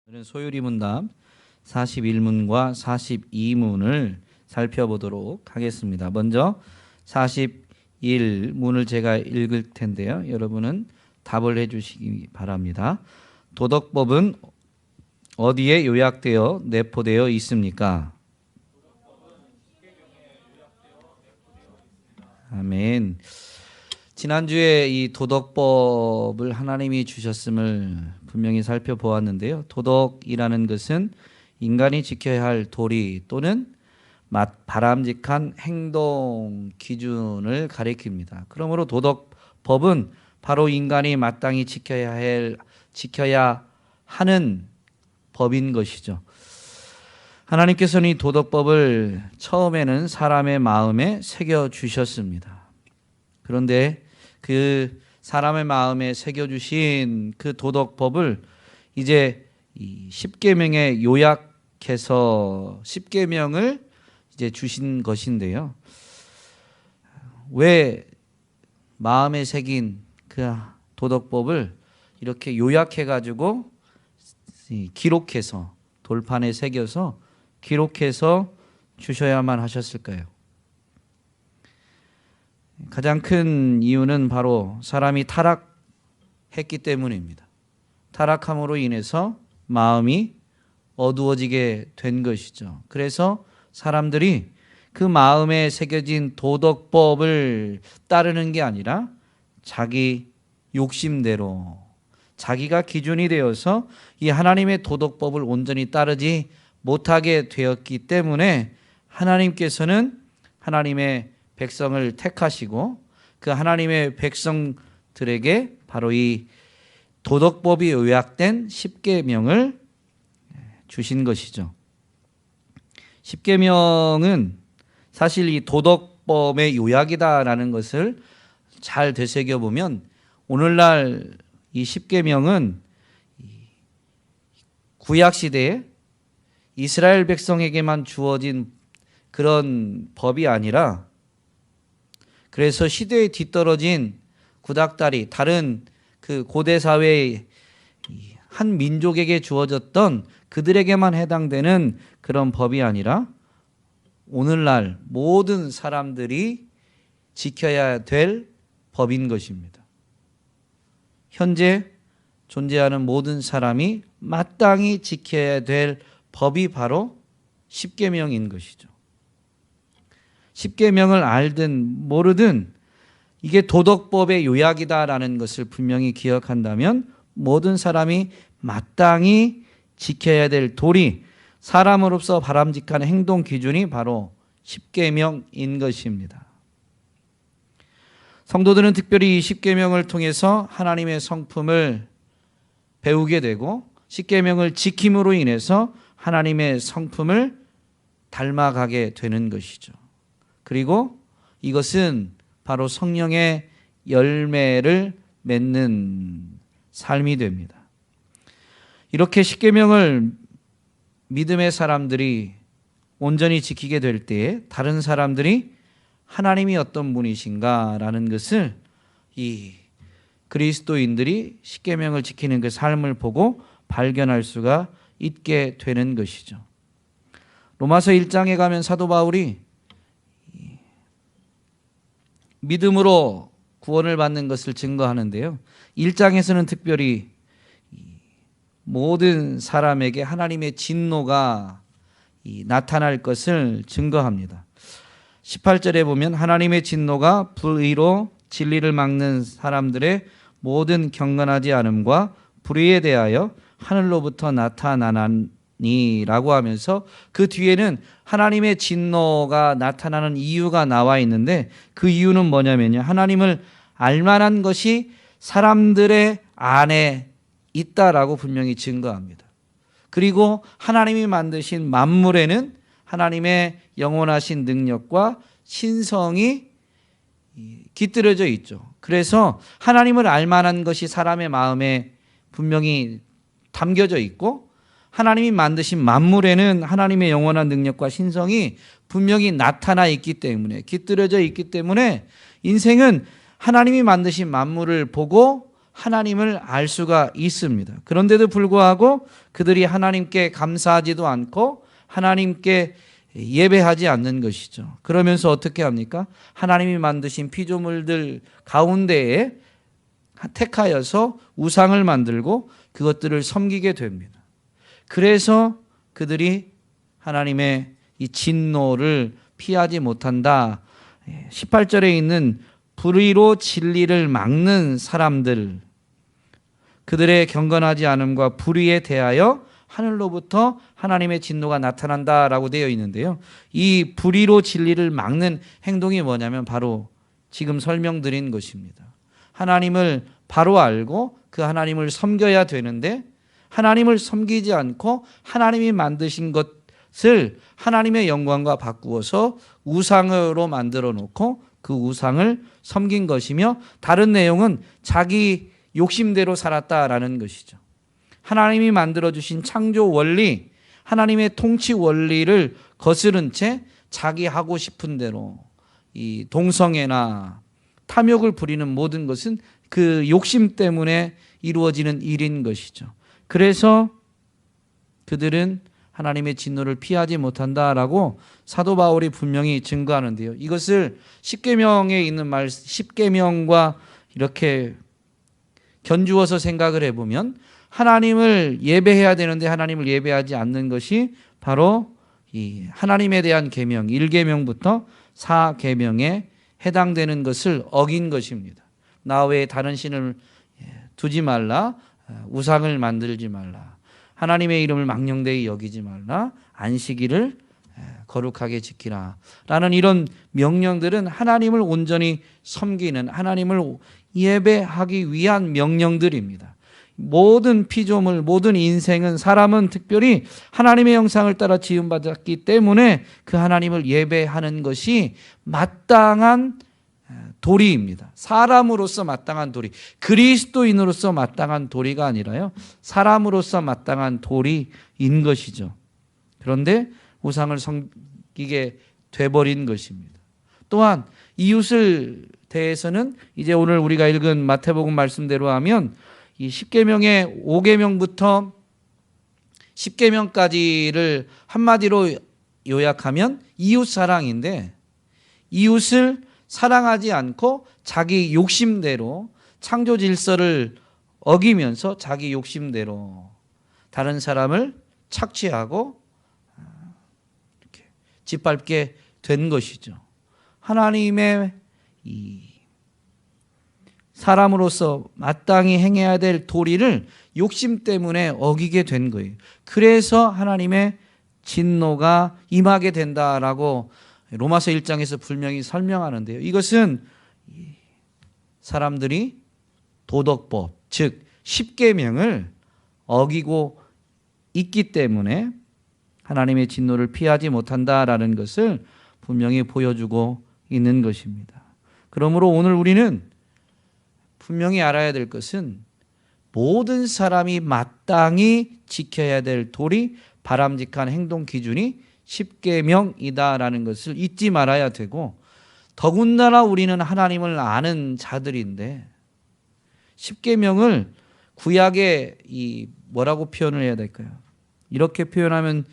오늘은 소율이 문답 41문과 42문을 살펴보도록 하겠습니다. 먼저 41문을 제가 읽을 텐데요. 여러분은 답을 해주시기 바랍니다. 도덕법은 어디에 요약되어 내포되어 있습니까? 아멘. 지난주에 이 도덕법을 하나님이 주셨음을 분명히 살펴보았는데요. 도덕이라는 것은 인간이 지켜야 할 도리 또는 바람직한 행동 기준을 가리킵니다. 그러므로 도덕법은 바로 인간이 마땅히 지켜야 하는 법인 것이죠. 하나님께서는 이 도덕법을 처음에는 사람의 마음에 새겨 주셨습니다. 그런데 그 사람의 마음에 새겨주신 그 도덕법을 이제 이 10계명에 요약해서 10계명을 이제 주신 것인데요. 왜 마음에 새긴 그 도덕법을 이렇게 요약해가지고 기록해서 돌판에 새겨서 기록해서 주셔야만 하셨을까요? 가장 큰 이유는 바로 사람이 타락했기 때문입니다. 타락함으로 인해서 마음이 어두워지게 된 것이죠. 그래서 사람들이 그 마음에 새겨진 도덕법을 따르는 게 아니라 자기 욕심대로 자기가 기준이 되어서 이 하나님의 도덕법을 온전히 따르지 못하게 되었기 때문에 하나님께서는 하나님의 백성을 택하시고 그 하나님의 백성들에게 바로 이 도덕법이 요약된 10계명을 주신 것이죠. 10계명은 사실 이 도덕법의 요약이다라는 것을 잘 되새겨보면 오늘날 이 10계명은 구약시대에 이스라엘 백성에게만 주어진 그런 법이 아니라 그래서 시대에 뒤떨어진 구닥다리 다른 그 고대 사회의 한 민족에게 주어졌던 그들에게만 해당되는 그런 법이 아니라 오늘날 모든 사람들이 지켜야 될 법인 것입니다. 현재 존재하는 모든 사람이 마땅히 지켜야 될 법이 바로 10계명인 것이죠. 10계명을 알든 모르든 이게 도덕법의 요약이다라는 것을 분명히 기억한다면 모든 사람이 마땅히 지켜야 될 도리, 사람으로서 바람직한 행동 기준이 바로 10계명인 것입니다. 성도들은 특별히 이 10계명을 통해서 하나님의 성품을 배우게 되고 10계명을 지킴으로 인해서 하나님의 성품을 닮아가게 되는 것이죠. 그리고 이것은 바로 성령의 열매를 맺는 삶이 됩니다. 이렇게 10계명을 믿음의 사람들이 온전히 지키게 될 때에 다른 사람들이 하나님이 어떤 분이신가라는 것을 이 그리스도인들이 10계명을 지키는 그 삶을 보고 발견할 수가 있게 되는 것이죠. 로마서 1장에 가면 사도 바울이 믿음으로 구원을 받는 것을 증거하는데요. 1장에서는 특별히 모든 사람에게 하나님의 진노가 나타날 것을 증거합니다. 18절에 보면 하나님의 진노가 불의로 진리를 막는 사람들의 모든 경건하지 않음과 불의에 대하여 하늘로부터 나타나니라고 하면서 그 뒤에는 하나님의 진노가 나타나는 이유가 나와 있는데 그 이유는 뭐냐면요. 하나님을 알만한 것이 사람들의 안에 있다라고 분명히 증거합니다. 그리고 하나님이 만드신 만물에는 하나님의 영원하신 능력과 신성이 깃들여져 있죠. 그래서 하나님을 알만한 것이 사람의 마음에 분명히 담겨져 있고 하나님이 만드신 만물에는 하나님의 영원한 능력과 신성이 분명히 나타나 있기 때문에 깃들여져 있기 때문에 인생은 하나님이 만드신 만물을 보고 하나님을 알 수가 있습니다. 그런데도 불구하고 그들이 하나님께 감사하지도 않고 하나님께 예배하지 않는 것이죠. 그러면서 어떻게 합니까? 하나님이 만드신 피조물들 가운데에 택하여서 우상을 만들고 그것들을 섬기게 됩니다. 그래서 그들이 하나님의 이 진노를 피하지 못한다. 18절에 있는 불의로 진리를 막는 사람들, 그들의 경건하지 않음과 불의에 대하여 하늘로부터 하나님의 진노가 나타난다라고 되어 있는데요. 이 불의로 진리를 막는 행동이 뭐냐면 바로 지금 설명드린 것입니다. 하나님을 바로 알고 그 하나님을 섬겨야 되는데 하나님을 섬기지 않고 하나님이 만드신 것을 하나님의 영광과 바꾸어서 우상으로 만들어 놓고 그 우상을 섬긴 것이며, 다른 내용은 자기 욕심대로 살았다라는 것이죠. 하나님이 만들어주신 창조 원리, 하나님의 통치 원리를 거스른 채 자기 하고 싶은 대로 이 동성애나 탐욕을 부리는 모든 것은 그 욕심 때문에 이루어지는 일인 것이죠. 그래서 그들은 하나님의 진노를 피하지 못한다라고 사도 바울이 분명히 증거하는데요. 이것을 십계명에 있는 말, 십계명과 이렇게 견주어서 생각을 해보면 하나님을 예배해야 되는데 하나님을 예배하지 않는 것이 바로 이 하나님에 대한 계명, 1계명부터 4계명에 해당되는 것을 어긴 것입니다. 나 외에 다른 신을 두지 말라, 우상을 만들지 말라, 하나님의 이름을 망령되이 여기지 말라, 안식일을 거룩하게 지키라 라는 이런 명령들은 하나님을 온전히 섬기는, 하나님을 예배하기 위한 명령들입니다. 모든 피조물, 모든 인생은, 사람은 특별히 하나님의 형상을 따라 지음받았기 때문에 그 하나님을 예배하는 것이 마땅한 도리입니다. 사람으로서 마땅한 도리, 그리스도인으로서 마땅한 도리가 아니라요, 사람으로서 마땅한 도리인 것이죠. 그런데 우상을 섬기게 돼버린 것입니다. 또한 이웃을 대해서는 이제 오늘 우리가 읽은 마태복음 말씀대로 하면 이 10계명의 5계명부터 10계명까지를 한마디로 요약하면 이웃 사랑인데, 이웃을 사랑하지 않고 자기 욕심대로 창조 질서를 어기면서 자기 욕심대로 다른 사람을 착취하고 이렇게 짓밟게 된 것이죠. 하나님의 이 사람으로서 마땅히 행해야 될 도리를 욕심 때문에 어기게 된 거예요. 그래서 하나님의 진노가 임하게 된다라고 로마서 1장에서 분명히 설명하는데요. 이것은 사람들이 도덕법, 즉 10계명을 어기고 있기 때문에 하나님의 진노를 피하지 못한다라는 것을 분명히 보여주고 있는 것입니다. 그러므로 오늘 우리는 분명히 알아야 될 것은 모든 사람이 마땅히 지켜야 될 도리, 바람직한 행동 기준이 10계명이다라는 것을 잊지 말아야 되고, 더군다나 우리는 하나님을 아는 자들인데 10계명을 구약에 뭐라고 표현을 해야 될까요? 이렇게 표현하면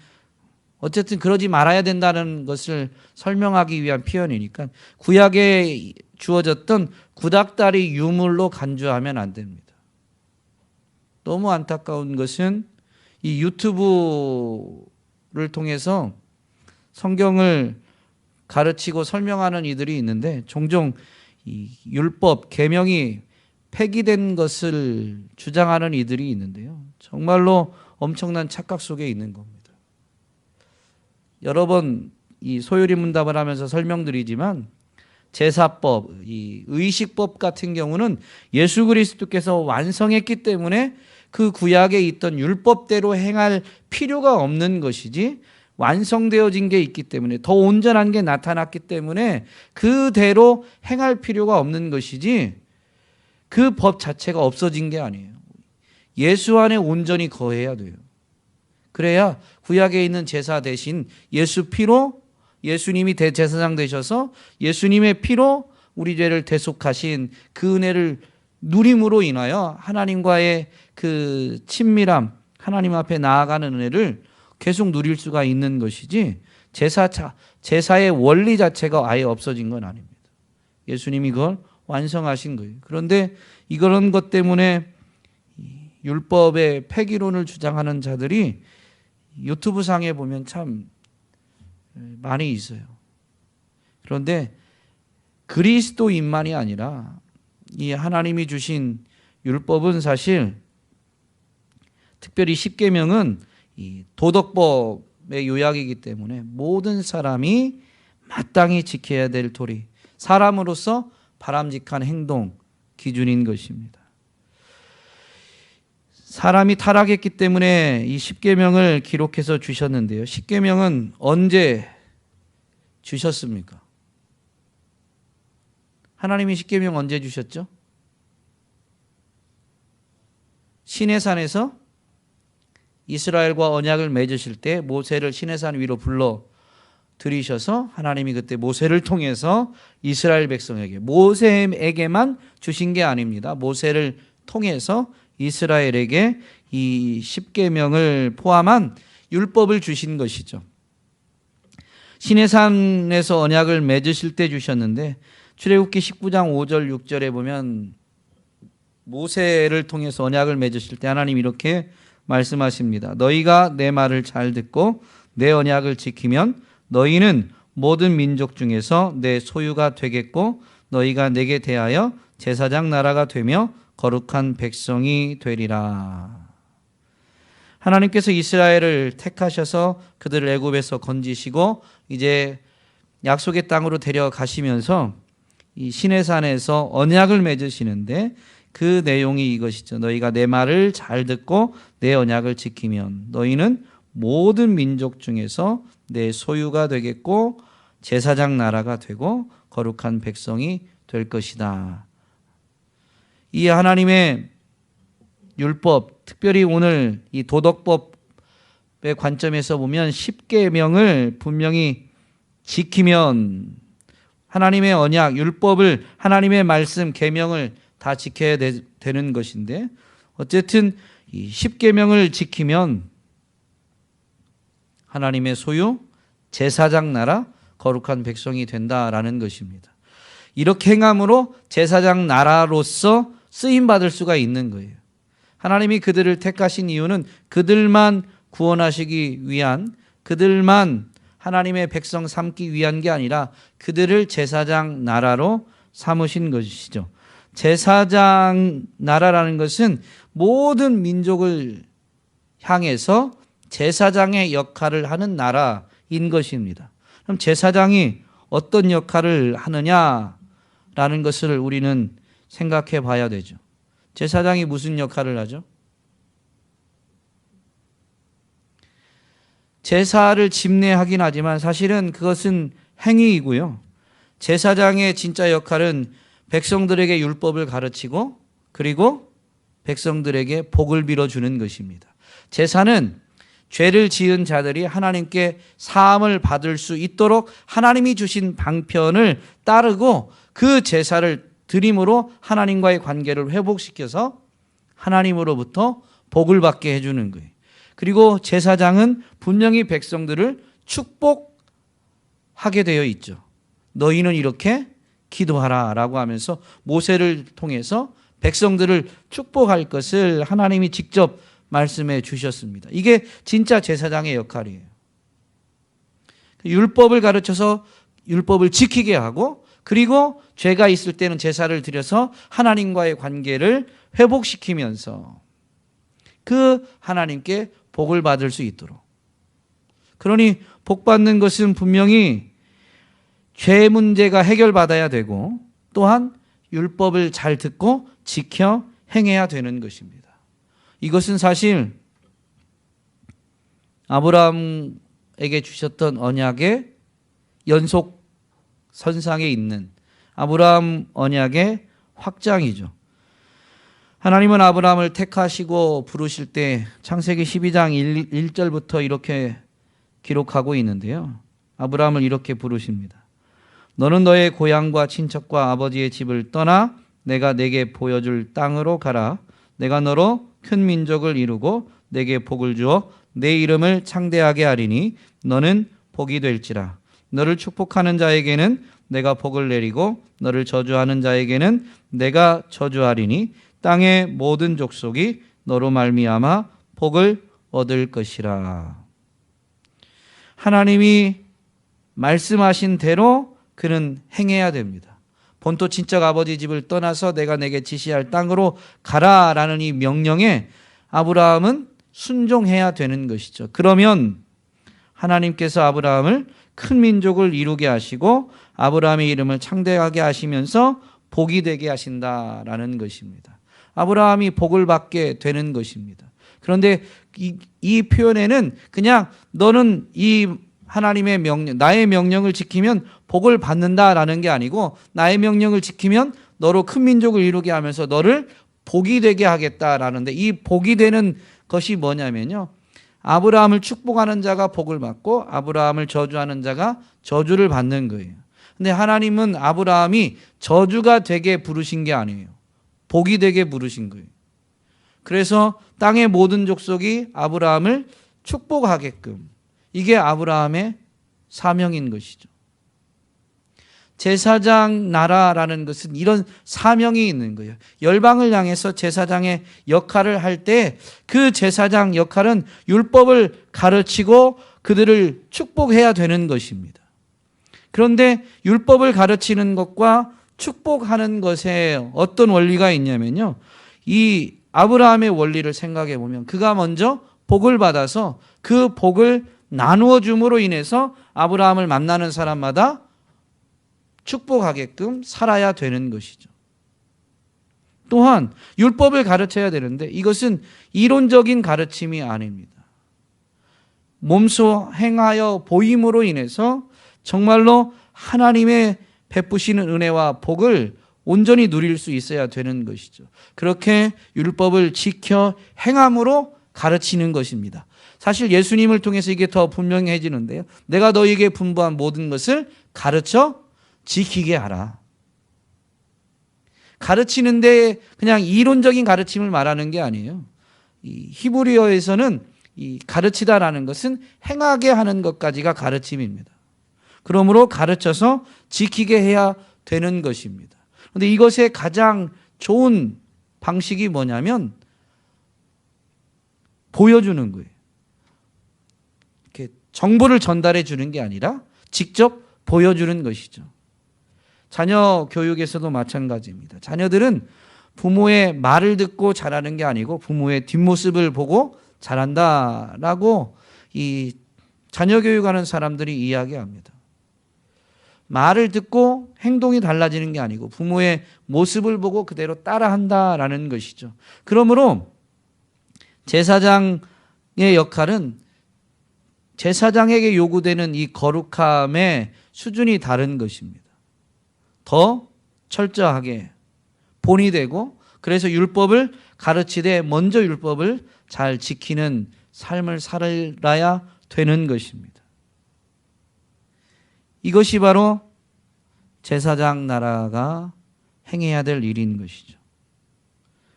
어쨌든 그러지 말아야 된다는 것을 설명하기 위한 표현이니까 구약에 주어졌던 구닥다리 유물로 간주하면 안 됩니다. 너무 안타까운 것은 이 유튜브를 통해서 성경을 가르치고 설명하는 이들이 있는데 종종 이 율법, 계명이 폐기된 것을 주장하는 이들이 있는데요. 정말로 엄청난 착각 속에 있는 겁니다. 여러 번 이 소요리 문답을 하면서 설명드리지만 제사법, 이 의식법 같은 경우는 예수 그리스도께서 완성했기 때문에 그 구약에 있던 율법대로 행할 필요가 없는 것이지, 완성되어진 게 있기 때문에, 더 온전한 게 나타났기 때문에 그대로 행할 필요가 없는 것이지 그 법 자체가 없어진 게 아니에요. 예수 안에 온전히 거해야 돼요. 그래야 구약에 있는 제사 대신 예수 피로, 예수님이 대제사장 되셔서 예수님의 피로 우리 죄를 대속하신 그 은혜를 누림으로 인하여 하나님과의 그 친밀함, 하나님 앞에 나아가는 은혜를 계속 누릴 수가 있는 것이지 제사의 원리 자체가 아예 없어진 건 아닙니다. 예수님이 그걸 완성하신 거예요. 그런데 이런 것 때문에 율법의 폐기론을 주장하는 자들이 유튜브 상에 보면 참 많이 있어요. 그런데 그리스도인만이 아니라 이 하나님이 주신 율법은 사실 특별히 십계명은 이 도덕법의 요약이기 때문에 모든 사람이 마땅히 지켜야 될 도리, 사람으로서 바람직한 행동 기준인 것입니다. 사람이 타락했기 때문에 이 십계명을 기록해서 주셨는데요. 십계명은 언제 주셨습니까? 하나님이 십계명 언제 주셨죠? 시내산에서 이스라엘과 언약을 맺으실 때 모세를 시내산 위로 불러 들이셔서 하나님이 그때 모세를 통해서 이스라엘 백성에게, 모세에게만 주신 게 아닙니다. 모세를 통해서 이스라엘에게 이 십계명을 포함한 율법을 주신 것이죠. 시내산에서 언약을 맺으실 때 주셨는데 출애굽기 19장 5절 6절에 보면 모세를 통해서 언약을 맺으실 때 하나님 이렇게 말씀하십니다. 너희가 내 말을 잘 듣고 내 언약을 지키면 너희는 모든 민족 중에서 내 소유가 되겠고 너희가 내게 대하여 제사장 나라가 되며 거룩한 백성이 되리라. 하나님께서 이스라엘을 택하셔서 그들을 애굽에서 건지시고 이제 약속의 땅으로 데려가시면서 이 시내산에서 언약을 맺으시는데 그 내용이 이것이죠. 너희가 내 말을 잘 듣고 내 언약을 지키면 너희는 모든 민족 중에서 내 소유가 되겠고 제사장 나라가 되고 거룩한 백성이 될 것이다. 이 하나님의 율법, 특별히 오늘 이 도덕법의 관점에서 보면 십계명을 분명히 지키면 하나님의 언약, 율법을, 하나님의 말씀, 계명을 다 지켜야 되는 것인데 어쨌든 이 십계명을 지키면 하나님의 소유, 제사장 나라, 거룩한 백성이 된다라는 것입니다. 이렇게 행함으로 제사장 나라로서 쓰임받을 수가 있는 거예요. 하나님이 그들을 택하신 이유는 그들만 구원하시기 위한, 그들만 하나님의 백성 삼기 위한 게 아니라 그들을 제사장 나라로 삼으신 것이죠. 제사장 나라라는 것은 모든 민족을 향해서 제사장의 역할을 하는 나라인 것입니다. 그럼 제사장이 어떤 역할을 하느냐라는 것을 우리는 생각해 봐야 되죠. 제사장이 무슨 역할을 하죠? 제사를 집례하긴 하지만 사실은 그것은 행위이고요. 제사장의 진짜 역할은 백성들에게 율법을 가르치고 그리고 백성들에게 복을 빌어주는 것입니다. 제사는 죄를 지은 자들이 하나님께 사함을 받을 수 있도록 하나님이 주신 방편을 따르고 그 제사를 드림으로 하나님과의 관계를 회복시켜서 하나님으로부터 복을 받게 해주는 거예요. 그리고 제사장은 분명히 백성들을 축복하게 되어 있죠. 너희는 이렇게 기도하라 라고 하면서 모세를 통해서 백성들을 축복할 것을 하나님이 직접 말씀해 주셨습니다. 이게 진짜 제사장의 역할이에요. 율법을 가르쳐서 율법을 지키게 하고 그리고 죄가 있을 때는 제사를 드려서 하나님과의 관계를 회복시키면서 그 하나님께 복을 받을 수 있도록. 그러니 복 받는 것은 분명히 죄 문제가 해결받아야 되고 또한 율법을 잘 듣고 지켜 행해야 되는 것입니다. 이것은 사실 아브라함에게 주셨던 언약의 연속 선상에 있는 아브라함 언약의 확장이죠. 하나님은 아브라함을 택하시고 부르실 때 창세기 12장 1절부터 이렇게 기록하고 있는데요. 아브라함을 이렇게 부르십니다. 너는 너의 고향과 친척과 아버지의 집을 떠나 내가 내게 보여줄 땅으로 가라. 내가 너로 큰 민족을 이루고 내게 복을 주어 내 이름을 창대하게 하리니 너는 복이 될지라. 너를 축복하는 자에게는 내가 복을 내리고 너를 저주하는 자에게는 내가 저주하리니 땅의 모든 족속이 너로 말미암아 복을 얻을 것이라. 하나님이 말씀하신 대로 그는 행해야 됩니다. 본토 친척 아버지 집을 떠나서 내가 내게 지시할 땅으로 가라라는 이 명령에 아브라함은 순종해야 되는 것이죠. 그러면 하나님께서 아브라함을 큰 민족을 이루게 하시고 아브라함의 이름을 창대하게 하시면서 복이 되게 하신다라는 것입니다. 아브라함이 복을 받게 되는 것입니다. 그런데 이 표현에는 그냥 너는 이 하나님의 명령, 나의 명령을 지키면 복을 받는다라는 게 아니고 나의 명령을 지키면 너로 큰 민족을 이루게 하면서 너를 복이 되게 하겠다라는데, 이 복이 되는 것이 뭐냐면요, 아브라함을 축복하는 자가 복을 받고 아브라함을 저주하는 자가 저주를 받는 거예요. 근데 하나님은 아브라함이 저주가 되게 부르신 게 아니에요. 복이 되게 부르신 거예요. 그래서 땅의 모든 족속이 아브라함을 축복하게끔, 이게 아브라함의 사명인 것이죠. 제사장 나라라는 것은 이런 사명이 있는 거예요. 열방을 향해서 제사장의 역할을 할 때 그 제사장 역할은 율법을 가르치고 그들을 축복해야 되는 것입니다. 그런데 율법을 가르치는 것과 축복하는 것에 어떤 원리가 있냐면요, 이 아브라함의 원리를 생각해 보면 그가 먼저 복을 받아서 그 복을 나누어 줌으로 인해서 아브라함을 만나는 사람마다 축복하게끔 살아야 되는 것이죠. 또한 율법을 가르쳐야 되는데 이것은 이론적인 가르침이 아닙니다. 몸소 행하여 보임으로 인해서 정말로 하나님의 베푸시는 은혜와 복을 온전히 누릴 수 있어야 되는 것이죠. 그렇게 율법을 지켜 행함으로 가르치는 것입니다. 사실 예수님을 통해서 이게 더 분명해지는데요, 내가 너희에게 분부한 모든 것을 가르쳐 지키게 하라. 가르치는데 그냥 이론적인 가르침을 말하는 게 아니에요. 이 히브리어에서는 이 가르치다라는 것은 행하게 하는 것까지가 가르침입니다. 그러므로 가르쳐서 지키게 해야 되는 것입니다. 그런데 이것의 가장 좋은 방식이 뭐냐면 보여주는 거예요. 이렇게 정보를 전달해 주는 게 아니라 직접 보여주는 것이죠. 자녀 교육에서도 마찬가지입니다. 자녀들은 부모의 말을 듣고 자라는 게 아니고 부모의 뒷모습을 보고 자란다라고 이 자녀 교육하는 사람들이 이야기합니다. 말을 듣고 행동이 달라지는 게 아니고 부모의 모습을 보고 그대로 따라한다라는 것이죠. 그러므로 제사장의 역할은 제사장에게 요구되는 이 거룩함의 수준이 다른 것입니다. 더 철저하게 본이 되고, 그래서 율법을 가르치되 먼저 율법을 잘 지키는 삶을 살아야 되는 것입니다. 이것이 바로 제사장 나라가 행해야 될 일인 것이죠.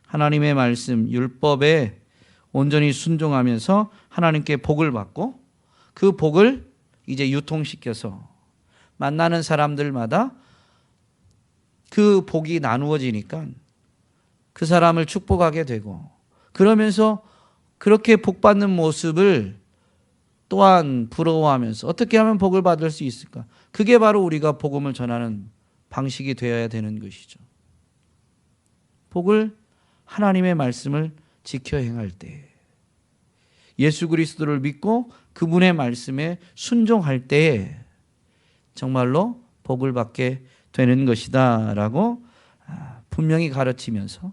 하나님의 말씀, 율법에 온전히 순종하면서 하나님께 복을 받고 그 복을 이제 유통시켜서 만나는 사람들마다 그 복이 나누어지니까 그 사람을 축복하게 되고, 그러면서 그렇게 복 받는 모습을 또한 부러워하면서 어떻게 하면 복을 받을 수 있을까? 그게 바로 우리가 복음을 전하는 방식이 되어야 되는 것이죠. 복을 하나님의 말씀을 지켜 행할 때, 예수 그리스도를 믿고 그분의 말씀에 순종할 때에 정말로 복을 받게 되는 것이다 라고 분명히 가르치면서,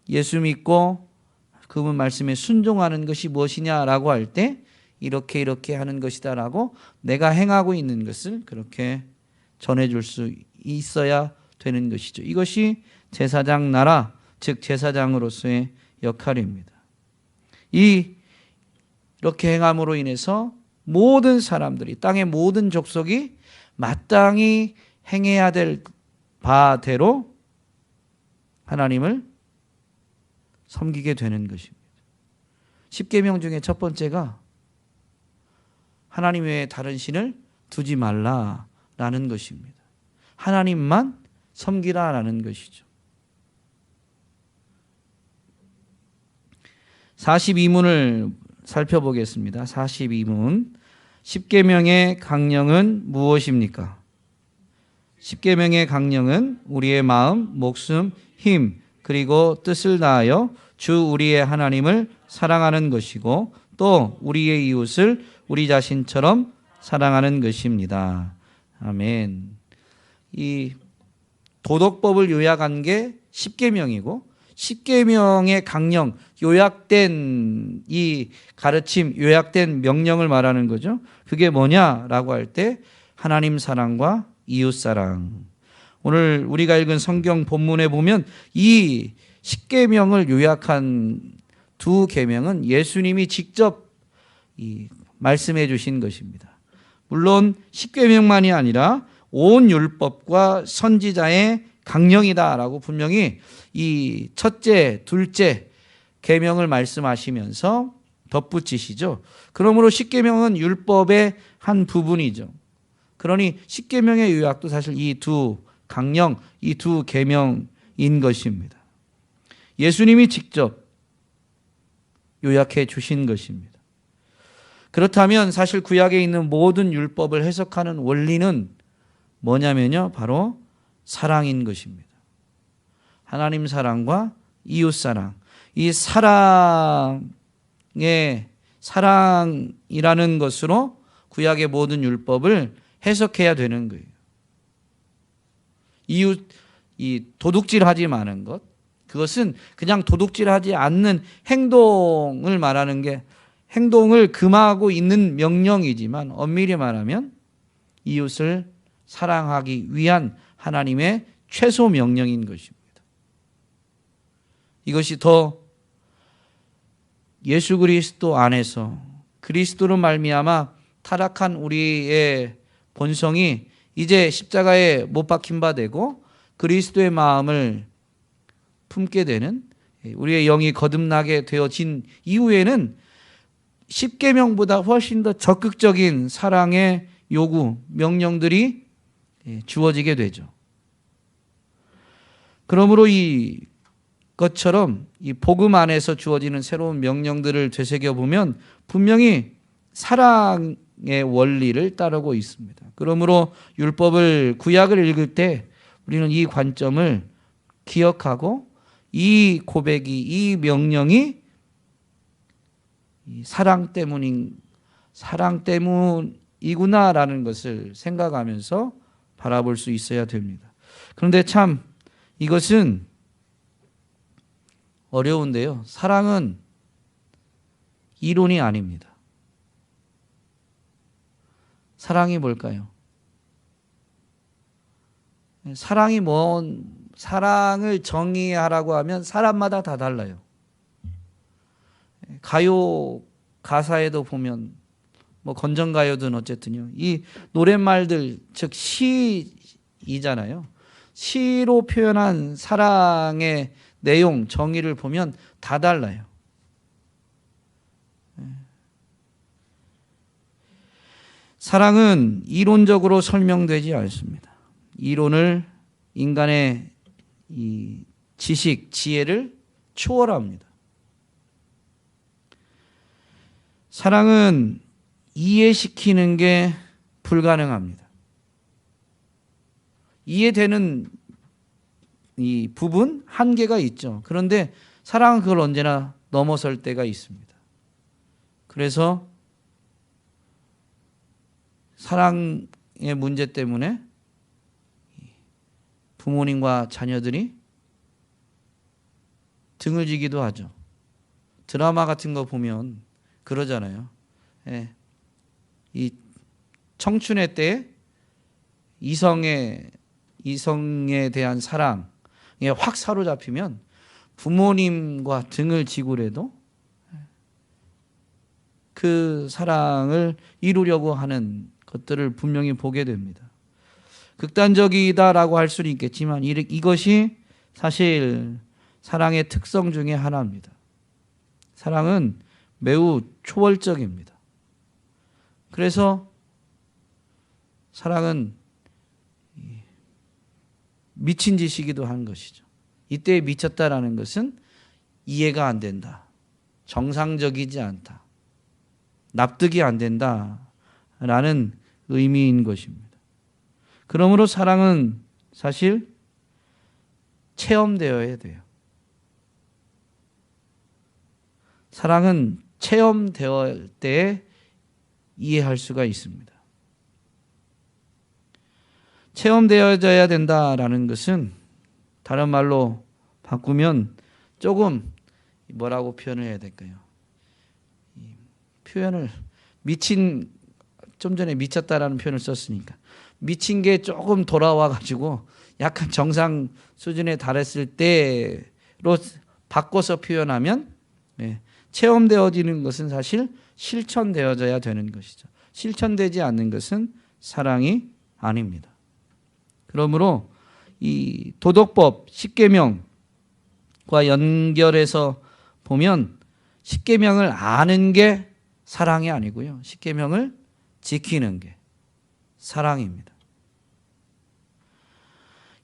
예수 믿고 그분 말씀에 순종하는 것이 무엇이냐라고 할 때 이렇게 하는 것이다 라고 내가 행하고 있는 것을 그렇게 전해줄 수 있어야 되는 것이죠. 이것이 제사장 나라, 즉 제사장으로서의 역할입니다. 이렇게 행함으로 인해서 모든 사람들이, 땅의 모든 족속이 마땅히 행해야 될 바대로 하나님을 섬기게 되는 것입니다. 10계명 중에 첫 번째가 하나님 외에 다른 신을 두지 말라라는 것입니다. 하나님만 섬기라라는 것이죠. 42문을 살펴보겠습니다. 42문. 10계명의 강령은 무엇입니까? 10계명의 강령은 우리의 마음, 목숨, 힘, 그리고 뜻을 다하여 주 우리의 하나님을 사랑하는 것이고 또 우리의 이웃을 우리 자신처럼 사랑하는 것입니다. 아멘. 이 도덕법을 요약한 게 10계명이고 10계명의 강령, 요약된 이 가르침, 요약된 명령을 말하는 거죠. 그게 뭐냐라고 할 때 하나님 사랑과 이웃 사랑. 오늘 우리가 읽은 성경 본문에 보면 이 10계명을 요약한 두 계명은 예수님이 직접 말씀해 주신 것입니다. 물론 10계명만이 아니라 온 율법과 선지자의 강령이다라고 분명히 이 첫째, 둘째 계명을 말씀하시면서 덧붙이시죠. 그러므로 10계명은 율법의 한 부분이죠. 그러니 10계명의 요약도 사실 이 두 강령, 이 두 계명인 것입니다. 예수님이 직접 요약해 주신 것입니다. 그렇다면 사실 구약에 있는 모든 율법을 해석하는 원리는 뭐냐면요, 바로 사랑인 것입니다. 하나님 사랑과 이웃 사랑. 이 사랑이라는 것으로 구약의 모든 율법을 해석해야 되는 거예요. 이웃, 이 도둑질하지 마는 것, 그것은 그냥 도둑질하지 않는 행동을 말하는 게 행동을 금하고 있는 명령이지만 엄밀히 말하면 이웃을 사랑하기 위한 하나님의 최소 명령인 것입니다. 이것이 더 예수 그리스도 안에서 그리스도로 말미암아 타락한 우리의 본성이 이제 십자가에 못 박힌 바 되고 그리스도의 마음을 품게 되는 우리의 영이 거듭나게 되어진 이후에는 10계명보다 훨씬 더 적극적인 사랑의 요구, 명령들이 주어지게 되죠. 그러므로 이것처럼 이 복음 안에서 주어지는 새로운 명령들을 되새겨보면 분명히 사랑의 원리를 따르고 있습니다. 그러므로 율법을, 구약을 읽을 때 우리는 이 관점을 기억하고 이 고백이, 이 명령이 사랑 때문이구나라는 것을 생각하면서 바라볼 수 있어야 됩니다. 그런데 참 이것은 어려운데요. 사랑은 이론이 아닙니다. 사랑이 뭘까요? 사랑을 정의하라고 하면 사람마다 다 달라요. 가요 가사에도 보면 건전가요든 어쨌든요. 이 노랫말들 즉 시이잖아요. 시로 표현한 사랑의 내용, 정의를 보면 다 달라요. 사랑은 이론적으로 설명되지 않습니다. 이론을 인간의 이 지식, 지혜를 초월합니다. 사랑은 이해시키는 게 불가능합니다. 이해되는 이 부분, 한계가 있죠. 그런데 사랑은 그걸 언제나 넘어설 때가 있습니다. 그래서 사랑의 문제 때문에 부모님과 자녀들이 등을 지기도 하죠. 드라마 같은 거 보면 그러잖아요. 이 청춘의 때 이성에 대한 사랑에 확 사로잡히면 부모님과 등을 지고라도 그 사랑을 이루려고 하는 것들을 분명히 보게 됩니다. 극단적이다라고 할 수는 있겠지만 이것이 사실 사랑의 특성 중에 하나입니다. 사랑은 매우 초월적입니다. 그래서 사랑은 미친 짓이기도 한 것이죠. 이때 미쳤다라는 것은 이해가 안 된다, 정상적이지 않다, 납득이 안 된다라는 의미인 것입니다. 그러므로 사랑은 사실 체험되어야 돼요. 사랑은 체험되어야 때 이해할 수가 있습니다. 체험되어져야 된다라는 것은 다른 말로 바꾸면 조금 뭐라고 표현을 해야 될까요? 표현을 좀 전에 미쳤다라는 표현을 썼으니까 미친 게 조금 돌아와 가지고 약간 정상 수준에 달했을 때로 바꿔서 표현하면 체험되어지는 것은 사실 실천되어져야 되는 것이죠. 실천되지 않는 것은 사랑이 아닙니다. 그러므로 이 도덕법 10계명과 연결해서 보면 10계명을 아는 게 사랑이 아니고요. 10계명을 지키는 게 사랑입니다.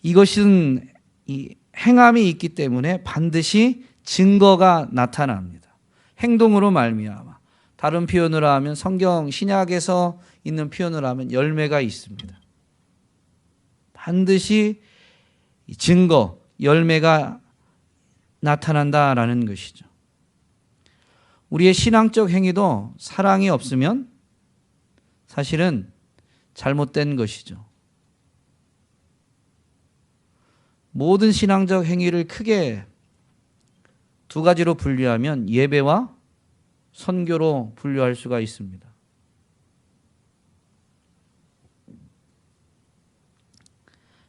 이것은 이 행함이 있기 때문에 반드시 증거가 나타납니다. 행동으로 말미암아. 다른 표현으로 하면 성경 신약에서 있는 표현으로 하면 열매가 있습니다. 반드시 증거, 열매가 나타난다라는 것이죠. 우리의 신앙적 행위도 사랑이 없으면 사실은 잘못된 것이죠. 모든 신앙적 행위를 크게 두 가지로 분류하면 예배와 선교로 분류할 수가 있습니다.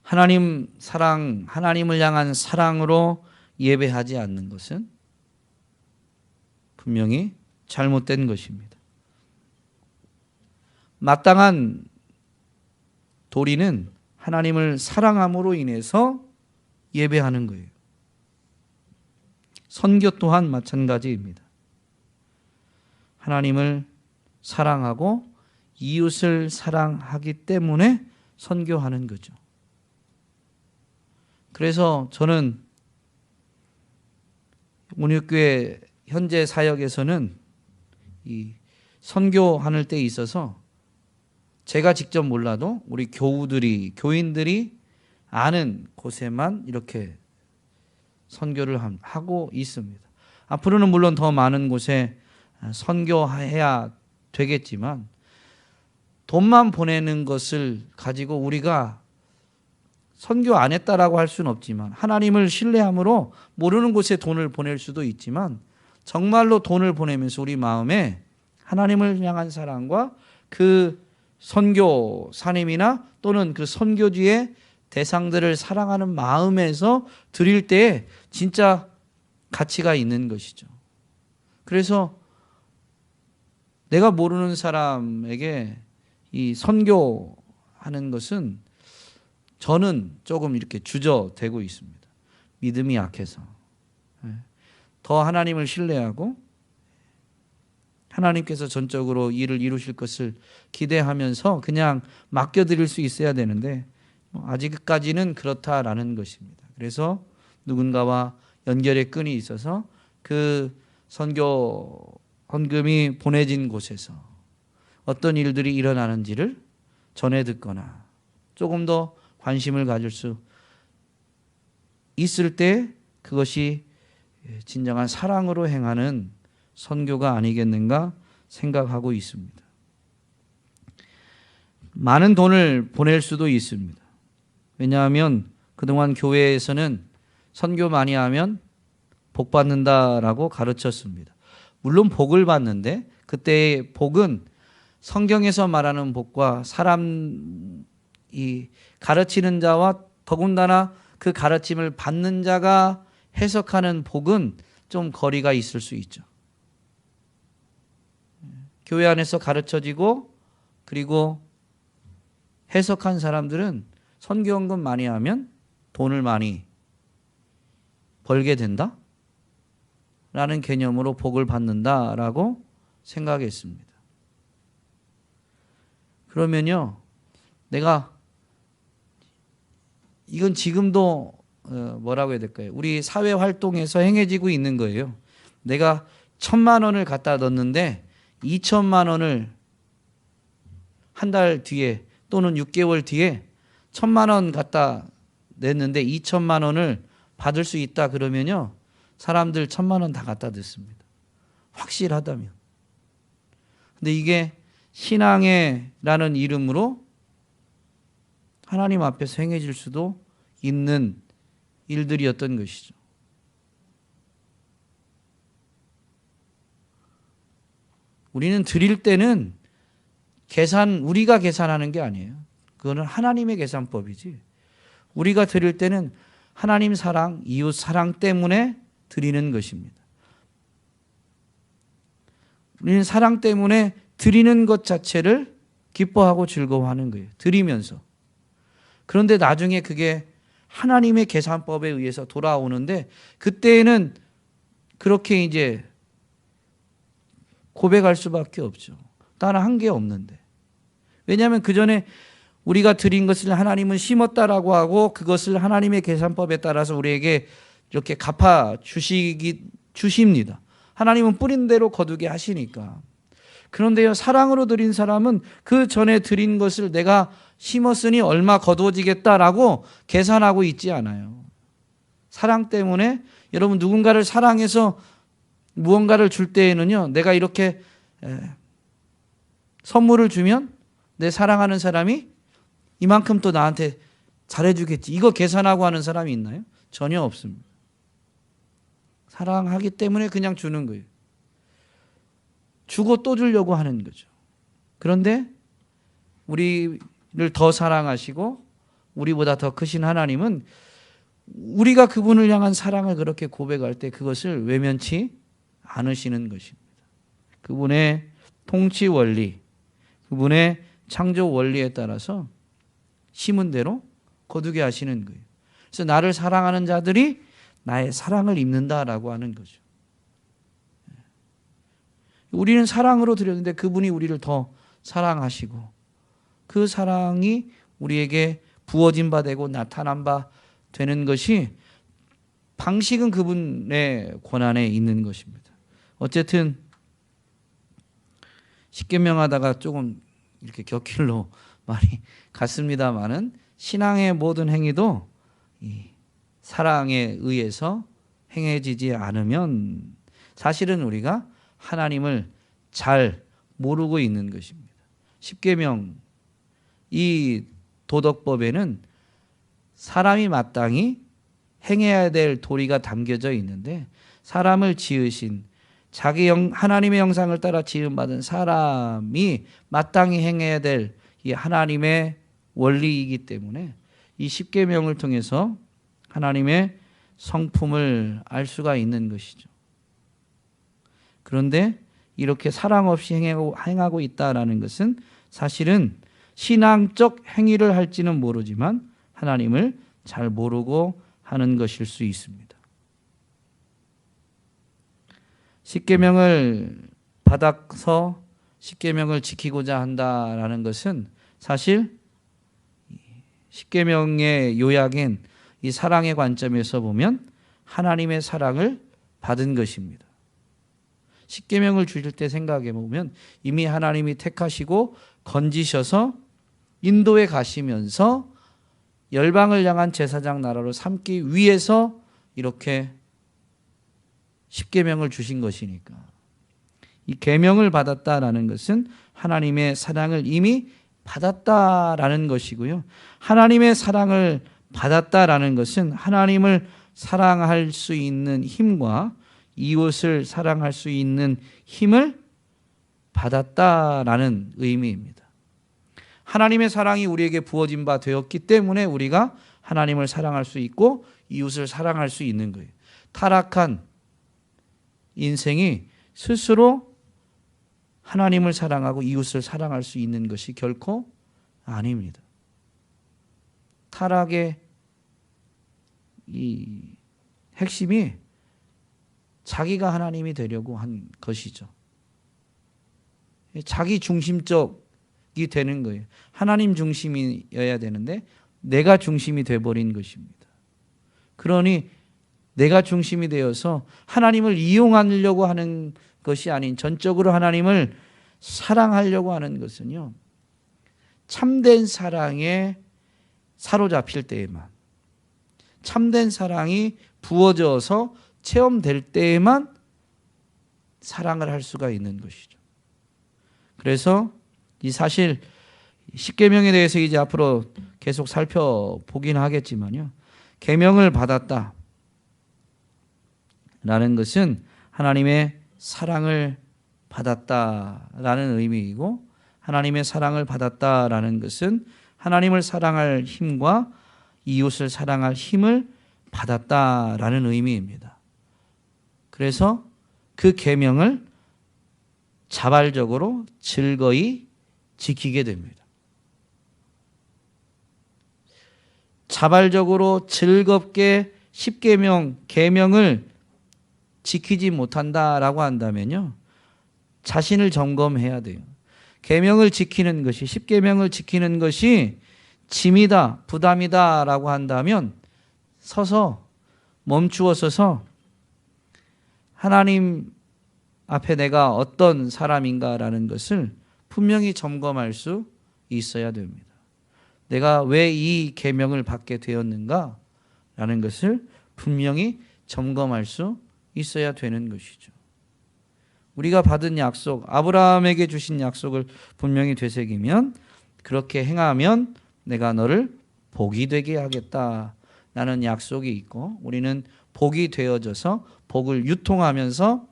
하나님 사랑, 하나님을 향한 사랑으로 예배하지 않는 것은 분명히 잘못된 것입니다. 마땅한 도리는 하나님을 사랑함으로 인해서 예배하는 거예요. 선교 또한 마찬가지입니다. 하나님을 사랑하고 이웃을 사랑하기 때문에 선교하는 거죠. 그래서 저는 온유교회 현재 사역에서는 이 선교하는 때 있어서 제가 직접 몰라도 우리 교인들이 아는 곳에만 이렇게 선교를 하고 있습니다. 앞으로는 물론 더 많은 곳에 선교해야 되겠지만 돈만 보내는 것을 가지고 우리가 선교 안 했다라고 할 수는 없지만 하나님을 신뢰함으로 모르는 곳에 돈을 보낼 수도 있지만 정말로 돈을 보내면서 우리 마음에 하나님을 향한 사랑과 그 선교사님이나 또는 그 선교지의 대상들을 사랑하는 마음에서 드릴 때 진짜 가치가 있는 것이죠. 그래서 내가 모르는 사람에게 이 선교하는 것은 저는 조금 이렇게 주저되고 있습니다. 믿음이 약해서. 더 하나님을 신뢰하고 하나님께서 전적으로 일을 이루실 것을 기대하면서 그냥 맡겨드릴 수 있어야 되는데 아직까지는 그렇다라는 것입니다. 그래서 누군가와 연결의 끈이 있어서 그 선교 헌금이 보내진 곳에서 어떤 일들이 일어나는지를 전해 듣거나 조금 더 관심을 가질 수 있을 때 그것이 진정한 사랑으로 행하는 선교가 아니겠는가 생각하고 있습니다. 많은 돈을 보낼 수도 있습니다. 왜냐하면 그동안 교회에서는 선교 많이 하면 복 받는다라고 가르쳤습니다. 물론 복을 받는데 그때의 복은 성경에서 말하는 복과 사람이 가르치는 자와 더군다나 그 가르침을 받는 자가 해석하는 복은 좀 거리가 있을 수 있죠. 교회 안에서 가르쳐지고 그리고 해석한 사람들은 선교헌금 많이 하면 돈을 많이 벌게 된다? 라는 개념으로 복을 받는다라고 생각했습니다. 그러면요, 내가 이건 지금도 뭐라고 해야 될까요? 우리 사회 활동에서 행해지고 있는 거예요. 내가 1,000만 원을 갖다 넣었는데 2천만 원을 한 달 뒤에 또는 6개월 뒤에 1,000만 원 갖다 냈는데 2천만 원을 받을 수 있다 그러면요, 사람들 1,000만 원 다 갖다 댔습니다. 확실하다면. 근데 이게 신앙의라는 이름으로 하나님 앞에서 행해질 수도 있는 일들이었던 것이죠. 우리는 드릴 때는 우리가 계산하는 게 아니에요. 그거는 하나님의 계산법이지. 우리가 드릴 때는 하나님 사랑, 이웃 사랑 때문에 드리는 것입니다. 우리는 사랑 때문에 드리는 것 자체를 기뻐하고 즐거워하는 거예요. 드리면서. 그런데 나중에 그게 하나님의 계산법에 의해서 돌아오는데, 그때에는 그렇게 이제 고백할 수밖에 없죠. 다른 한 게 없는데. 왜냐하면 그 전에 우리가 드린 것을 하나님은 심었다라고 하고 그것을 하나님의 계산법에 따라서 우리에게 이렇게 갚아 주십니다. 하나님은 뿌린 대로 거두게 하시니까. 그런데요, 사랑으로 드린 사람은 그 전에 드린 것을 내가 심었으니 얼마 거두어지겠다라고 계산하고 있지 않아요. 사랑 때문에, 여러분 누군가를 사랑해서 무언가를 줄 때에는요, 내가 이렇게 선물을 주면 내 사랑하는 사람이 이만큼 또 나한테 잘해주겠지, 이거 계산하고 하는 사람이 있나요? 전혀 없습니다. 사랑하기 때문에 그냥 주는 거예요. 주고 또 주려고 하는 거죠. 그런데 우리를 더 사랑하시고 우리보다 더 크신 하나님은 우리가 그분을 향한 사랑을 그렇게 고백할 때 그것을 외면치 않으시는 것입니다. 그분의 통치 원리, 그분의 창조 원리에 따라서 심은 대로 거두게 하시는 거예요. 그래서 나를 사랑하는 자들이 나의 사랑을 입는다라고 하는 거죠. 우리는 사랑으로 드렸는데 그분이 우리를 더 사랑하시고 그 사랑이 우리에게 부어진 바 되고 나타난 바 되는 것이, 방식은 그분의 권한에 있는 것입니다. 어쨌든 십계명 하다가 조금 이렇게 곁길로 많이 갔습니다마는, 신앙의 모든 행위도 이 사랑에 의해서 행해지지 않으면 사실은 우리가 하나님을 잘 모르고 있는 것입니다. 십계명, 이 도덕법에는 사람이 마땅히 행해야 될 도리가 담겨져 있는데, 사람을 지으신 하나님의 형상을 따라 지음받은 사람이 마땅히 행해야 될 이 하나님의 원리이기 때문에 이 십계명을 통해서 하나님의 성품을 알 수가 있는 것이죠. 그런데 이렇게 사랑 없이 행하고 있다라는 것은 사실은 신앙적 행위를 할지는 모르지만 하나님을 잘 모르고 하는 것일 수 있습니다. 십계명을 받아서 십계명을 지키고자 한다라는 것은 사실 십계명의 요약인 이 사랑의 관점에서 보면 하나님의 사랑을 받은 것입니다. 십계명을 주실 때 생각해 보면 이미 하나님이 택하시고 건지셔서 인도에 가시면서 열방을 향한 제사장 나라로 삼기 위해서 이렇게 십계명을 주신 것이니까, 이 계명을 받았다라는 것은 하나님의 사랑을 이미 받았다라는 것이고요. 하나님의 사랑을 받았다라는 것은 하나님을 사랑할 수 있는 힘과 이웃을 사랑할 수 있는 힘을 받았다라는 의미입니다. 하나님의 사랑이 우리에게 부어진 바 되었기 때문에 우리가 하나님을 사랑할 수 있고 이웃을 사랑할 수 있는 거예요. 타락한 인생이 스스로 하나님을 사랑하고 이웃을 사랑할 수 있는 것이 결코 아닙니다. 타락의 이 핵심이 자기가 하나님이 되려고 한 것이죠. 자기 중심적이 되는 거예요. 하나님 중심이어야 되는데 내가 중심이 돼버린 것입니다. 그러니 내가 중심이 되어서 하나님을 이용하려고 하는 것이 아닌 전적으로 하나님을 사랑하려고 하는 것은요, 참된 사랑에 사로잡힐 때에만, 참된 사랑이 부어져서 체험될 때에만 사랑을 할 수가 있는 것이죠. 그래서 이 사실 십계명에 대해서 이제 앞으로 계속 살펴보긴 하겠지만요, 계명을 받았다 라는 것은 하나님의 사랑을 받았다라는 의미이고, 하나님의 사랑을 받았다라는 것은 하나님을 사랑할 힘과 이웃을 사랑할 힘을 받았다라는 의미입니다. 그래서 그 계명을 자발적으로 즐거이 지키게 됩니다. 자발적으로 즐겁게 십계명, 계명을 지키지 못한다라고 한다면요, 자신을 점검해야 돼요. 계명을 지키는 것이, 십계명을 지키는 것이 짐이다, 부담이다라고 한다면 서서 멈추어 서서 하나님 앞에 내가 어떤 사람인가라는 것을 분명히 점검할 수 있어야 됩니다. 내가 왜 이 계명을 받게 되었는가라는 것을 분명히 점검할 수 있어야 되는 것이죠. 우리가 받은 약속, 아브라함에게 주신 약속을 분명히 되새기면, 그렇게 행하면 내가 너를 복이 되게 하겠다라는 약속이 있고, 우리는 복이 되어져서 복을 유통하면서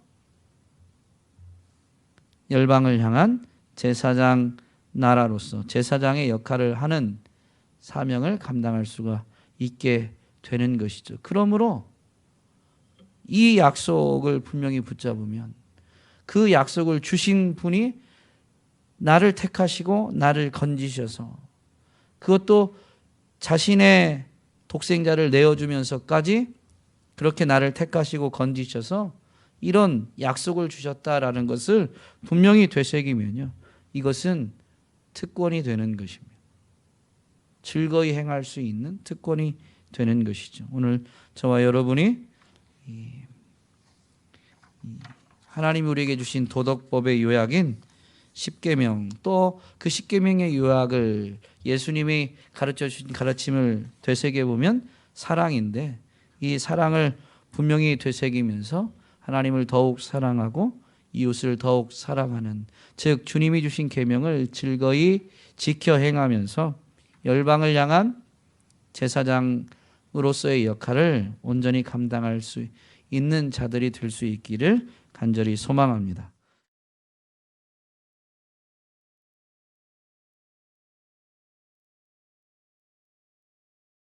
열방을 향한 제사장 나라로서 제사장의 역할을 하는 사명을 감당할 수가 있게 되는 것이죠. 그러므로 이 약속을 분명히 붙잡으면, 그 약속을 주신 분이 나를 택하시고 나를 건지셔서, 그것도 자신의 독생자를 내어주면서까지 그렇게 나를 택하시고 건지셔서 이런 약속을 주셨다라는 것을 분명히 되새기면요, 이것은 특권이 되는 것입니다. 즐거이 행할 수 있는 특권이 되는 것이죠. 오늘 저와 여러분이 하나님이 우리에게 주신 도덕법의 요약인 십계명, 또 그 십계명의 요약을 예수님이 가르쳐 주신 가르침을 되새겨 보면 사랑인데, 이 사랑을 분명히 되새기면서 하나님을 더욱 사랑하고 이웃을 더욱 사랑하는, 즉 주님이 주신 계명을 즐거이 지켜 행하면서 열방을 향한 제사장으로서의 역할을 온전히 감당할 수 있는 자들이 될 수 있기를 간절히 소망합니다.